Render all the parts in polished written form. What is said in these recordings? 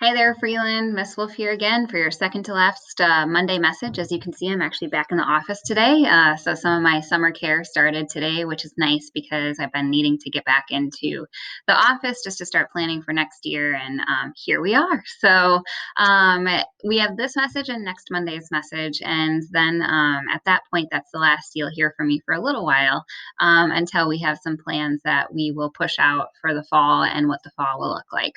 Hi there, Freeland. Miss Wolf here again for your second to last Monday message. As you can see, I'm actually back in the office today. So some of my summer care started today, which is nice because I've been needing to get back into the office just to start planning for next year. And here we are. So we have this message and next Monday's message. And then at that point, that's the last you'll hear from me for a little while until we have some plans that we will push out for the fall and what the fall will look like.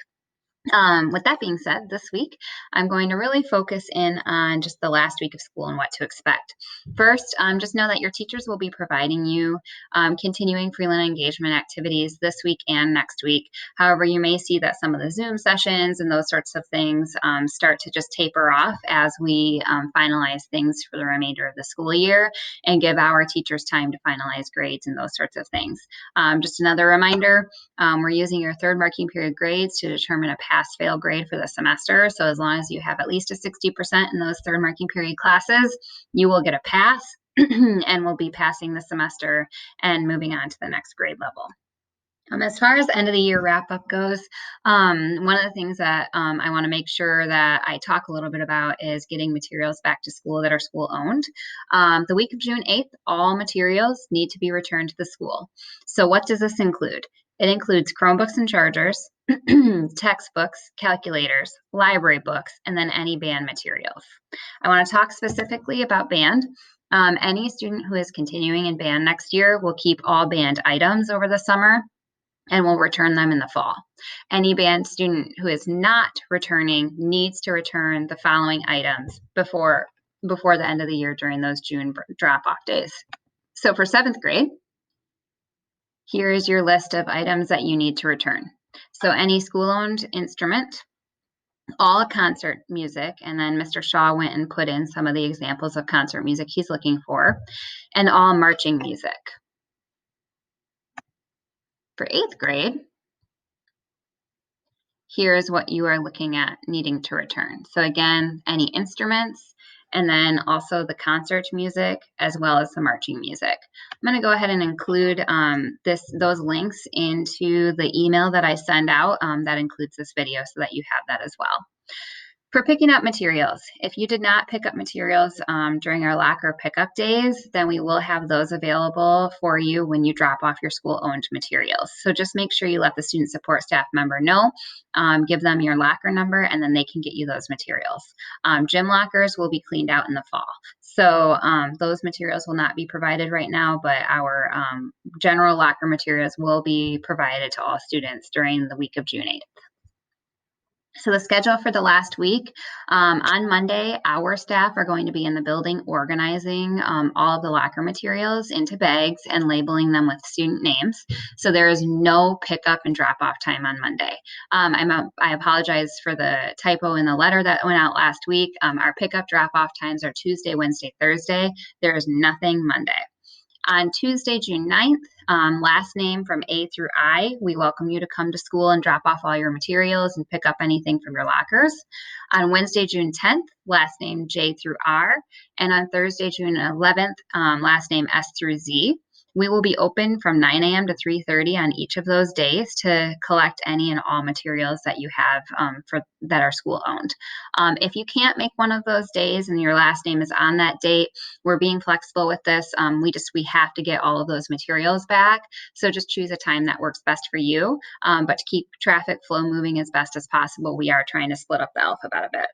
With that being said, this week I'm going to really focus in on just the last week of school and what to expect. First, just know that your teachers will be providing you continuing Freeland engagement activities this week and next week. However, you may see that some of the Zoom sessions and those sorts of things start to just taper off as we finalize things for the remainder of the school year and give our teachers time to finalize grades and those sorts of things. Just another reminder, we're using your third marking period grades to determine a pass-fail grade for the semester. So as long as you have at least a 60% in those third marking period classes, you will get a pass and will be passing the semester and moving on to the next grade level. As far as end of the year wrap up goes, one of the things that I want to make sure that I talk a little bit about is getting materials back to school that are school owned. The week of June 8th, all materials need to be returned to the school. So what does this include? It includes Chromebooks and chargers, textbooks, calculators, library books, and then any band materials. I want to talk specifically about band. Any student who is continuing in band next year will keep all band items over the summer and will return them in the fall. Any band student who is not returning needs to return the following items before the end of the year during those June drop-off days. So for 7th grade, here is your list of items that you need to return. So any school-owned instrument, all concert music, and then Mr. Shaw went and put in some of the examples of concert music he's looking for, and all marching music. For 8th grade, here's what you are looking at needing to return. So again, any instruments, and then also the concert music as well as the marching music. I'm going to go ahead and include those links into the email that I send out that includes this video so that you have that as well. For picking up materials, if you did not pick up materials during our locker pickup days, then we will have those available for you when you drop off your school-owned materials. So just make sure you let the student support staff member know, give them your locker number, and then they can get you those materials. Gym lockers will be cleaned out in the fall. So those materials will not be provided right now, but our general locker materials will be provided to all students during the week of June 8th. So the schedule for the last week, on Monday, our staff are going to be in the building organizing all of the locker materials into bags and labeling them with student names. So there is no pickup and drop off time on Monday. I apologize for the typo in the letter that went out last week. Our pickup drop off times are Tuesday, Wednesday, Thursday. There is nothing Monday. On Tuesday, June 9th, last name from A through I, we welcome you to come to school and drop off all your materials and pick up anything from your lockers. On Wednesday, June 10th, last name J through R. And on Thursday, June 11th, last name S through Z. We will be open from 9 a.m. to 3:30 on each of those days to collect any and all materials that you have that are school owned. If you can't make one of those days and your last name is on that date, we're being flexible with this. We have to get all of those materials back. So just choose a time that works best for you. But to keep traffic flow moving as best as possible, we are trying to split up the alphabet a bit.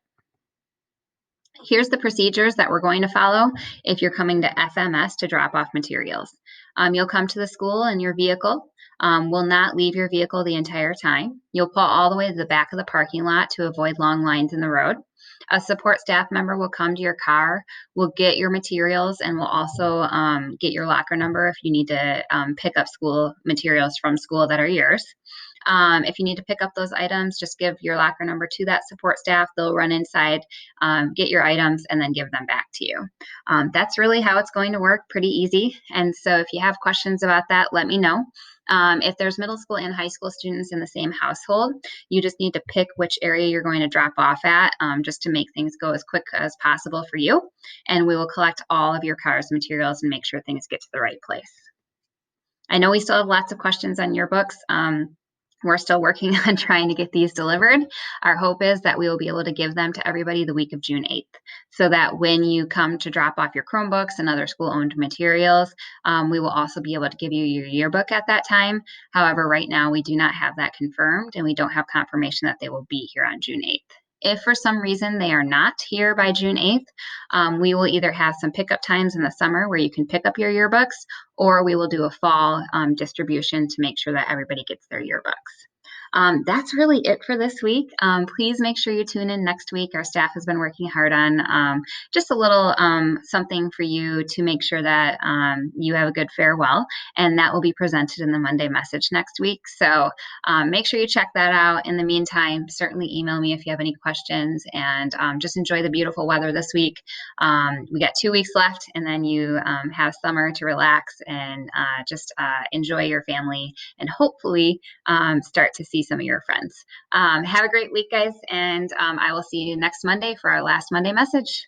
Here's the procedures that we're going to follow if you're coming to FMS to drop off materials. You'll come to the school in your vehicle. Will not leave your vehicle the entire time. You'll pull all the way to the back of the parking lot to avoid long lines in the road. A support staff member will come to your car, will get your materials, and will also get your locker number if you need to pick up school materials from school that are yours. If you need to pick up those items, just give your locker number to that support staff. They'll run inside, get your items, and then give them back to you. That's really how it's going to work, pretty easy. And so if you have questions about that, let me know. If there's middle school and high school students in the same household, you just need to pick which area you're going to drop off at just to make things go as quick as possible for you. And we will collect all of your car's materials and make sure things get to the right place. I know we still have lots of questions on yearbooks. We're still working on trying to get these delivered. Our hope is that we will be able to give them to everybody the week of June 8th, so that when you come to drop off your Chromebooks and other school-owned materials, we will also be able to give you your yearbook at that time. However, right now we do not have that confirmed, and we don't have confirmation that they will be here on June 8th. If for some reason they are not here by June 8th, we will either have some pickup times in the summer where you can pick up your yearbooks, or we will do a fall distribution to make sure that everybody gets their yearbooks. That's really it for this week. Please make sure you tune in next week. Our staff has been working hard on just a little something for you to make sure that you have a good farewell, and that will be presented in the Monday message next week. So make sure you check that out. In the meantime, certainly email me if you have any questions, and just enjoy the beautiful weather this week. We got 2 weeks left, and then you have summer to relax and just enjoy your family, and hopefully start to see some of your friends. Have a great week, guys, and I will see you next Monday for our last Monday message.